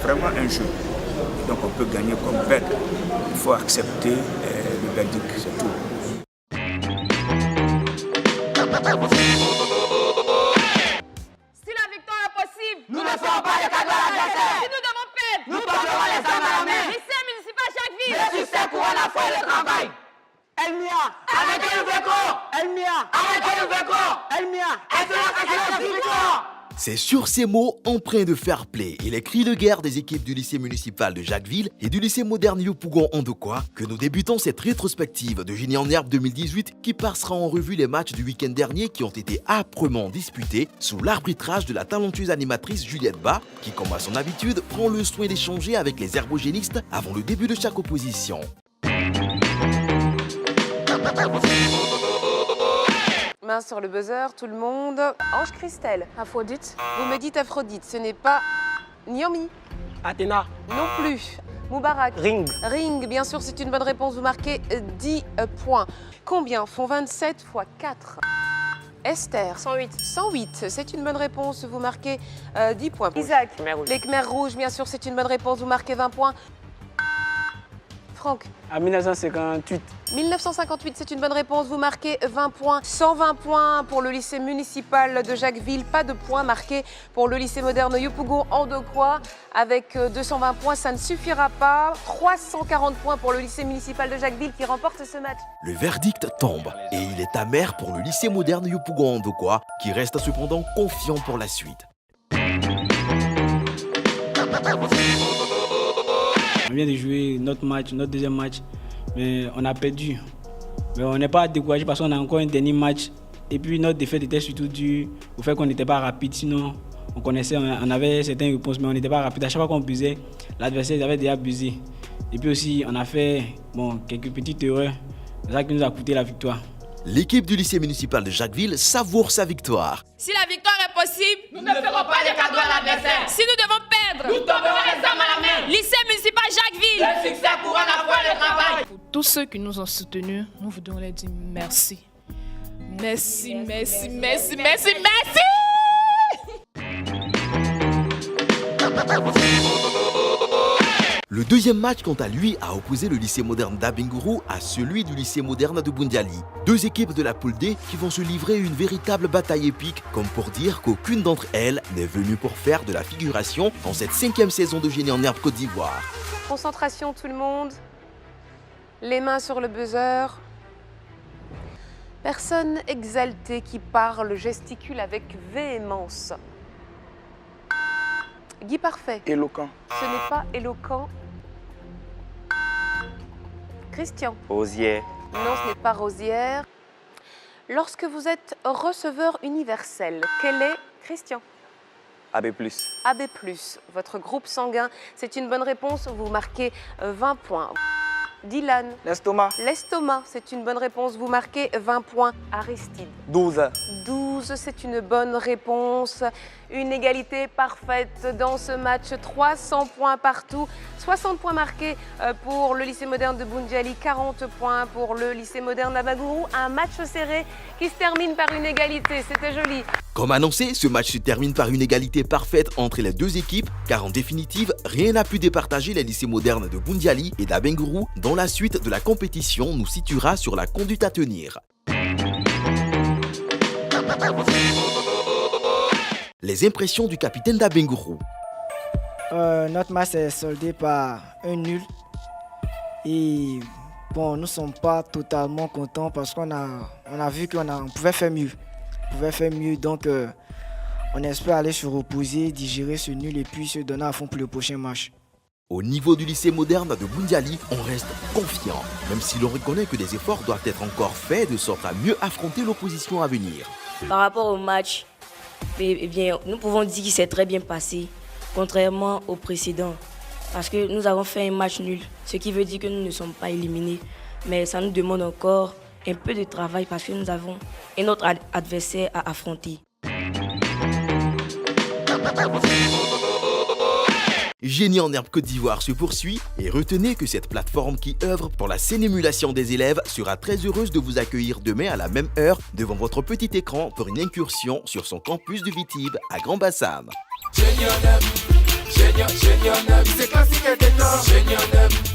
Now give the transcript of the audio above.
vraiment un jeu. Donc on peut gagner comme perdre. Il faut accepter le verdict, c'est tout. Si la victoire est possible, nous ne serons pas les cadeaux à l'adversaire. Si nous devons perdre, nous porterons les armes à la main. Lycée municipal Jacquesville. Le succès pourra la foi et le travail. Elmia, avec un nouveau corps. Elmia, avec un nouveau corps. Elmia, excellence, victoire. C'est sur ces mots empreints de fair play et les cris de guerre des équipes du lycée municipal de Jacquesville et du lycée moderne Yopougon Andokwa que nous débutons cette rétrospective de Génie en herbe 2018 qui passera en revue les matchs du week-end dernier qui ont été âprement disputés sous l'arbitrage de la talentueuse animatrice Juliette Ba qui, comme à son habitude, prend le soin d'échanger avec les herbogénistes avant le début de chaque opposition. Main sur le buzzer, tout le monde. Ange Christelle. Aphrodite. Vous me dites Aphrodite, ce n'est pas Niomi. Athéna. Non plus. Moubarak. Ring. Ring, bien sûr, c'est une bonne réponse. Vous marquez 10 points. Combien font 27 fois 4 Esther. 108. 108, c'est une bonne réponse. Vous marquez 10 points. Isaac. Les Khmers rouges, bien sûr, c'est une bonne réponse. Vous marquez 20 points. Franck. En 1958. 1958, c'est une bonne réponse. Vous marquez 20 points. 120 points pour le lycée municipal de Jacquesville. Pas de points marqués pour le lycée moderne Yopougon Andokwa. Avec 220 points, ça ne suffira pas. 340 points pour le lycée municipal de Jacquesville qui remporte ce match. Le verdict tombe et il est amer pour le lycée moderne Yopougon Andokwa qui reste cependant confiant pour la suite. On vient de jouer notre match, notre deuxième match, mais on a perdu. Mais on n'est pas découragé parce qu'on a encore un dernier match. Et puis notre défaite était surtout due au fait qu'on n'était pas rapide. Sinon, on avait certaines réponses, mais on n'était pas rapide. À chaque fois qu'on busait, l'adversaire avait déjà busé. Et puis aussi, on a fait quelques petites erreurs. C'est ça qui nous a coûté la victoire. L'équipe du lycée municipal de Jacquesville savoure sa victoire. Si la victoire est possible, Nous ne ferons pas les cadeaux à l'adversaire. si nous devons perdre, Nous tomberons les armes à la main. lycée municipal Jacquesville. Le succès pourra la foi et le travail. Pour tous ceux qui nous ont soutenus, nous voudrions leur dire merci. Merci, merci, merci, merci, merci. Le deuxième match, quant à lui, a opposé le lycée moderne d'Abengourou à celui du lycée moderne de Bundiali. Deux équipes de la poule D qui vont se livrer une véritable bataille épique, comme pour dire qu'aucune d'entre elles n'est venue pour faire de la figuration dans cette 5e saison de Génie en herbe Côte d'Ivoire. Concentration tout le monde. Les mains sur le buzzer. Personne exaltée qui parle, gesticule avec véhémence. Guy Parfait. Éloquent. Ce n'est pas éloquent. Christian. Osier. Non, ce n'est pas Rosière. Lorsque vous êtes receveur universel, quel est Christian? AB+. AB+, votre groupe sanguin, c'est une bonne réponse, vous marquez 20 points. Dylan. L'estomac. L'estomac, c'est une bonne réponse, vous marquez 20 points. Aristide. 12. 12, c'est une bonne réponse. Une égalité parfaite dans ce match, 300 points partout. 60 points marqués pour le lycée moderne de Bundiali, 40 points pour le lycée moderne d'Abengourou. Un match serré qui se termine par une égalité, c'était joli. Comme annoncé, ce match se termine par une égalité parfaite entre les deux équipes, car en définitive, rien n'a pu départager les lycées modernes de Bundiali et d'Abengourou, dont la suite de la compétition nous situera sur la conduite à tenir. Les impressions du capitaine d'Abengourou. Notre match est soldé par un nul. Et bon, nous ne sommes pas totalement contents parce qu'on a vu qu'on pouvait faire mieux. Donc on espère aller se reposer, digérer ce nul et puis se donner à fond pour le prochain match. Au niveau du lycée moderne de Bundiali, on reste confiant, même si l'on reconnaît que des efforts doivent être encore faits de sorte à mieux affronter l'opposition à venir. Par rapport au match, nous pouvons dire qu'il s'est très bien passé, contrairement au précédent. Parce que nous avons fait un match nul, ce qui veut dire que nous ne sommes pas éliminés. Mais ça nous demande encore un peu de travail parce que nous avons un autre adversaire à affronter. Génie en herbe Côte d'Ivoire se poursuit et retenez que cette plateforme qui œuvre pour la saine émulation des élèves sera très heureuse de vous accueillir demain à la même heure devant votre petit écran pour une incursion sur son campus de Vitib à Grand Bassam. Génie en herbe. Génial 9, c'est classique et t'es tort. Génial 9.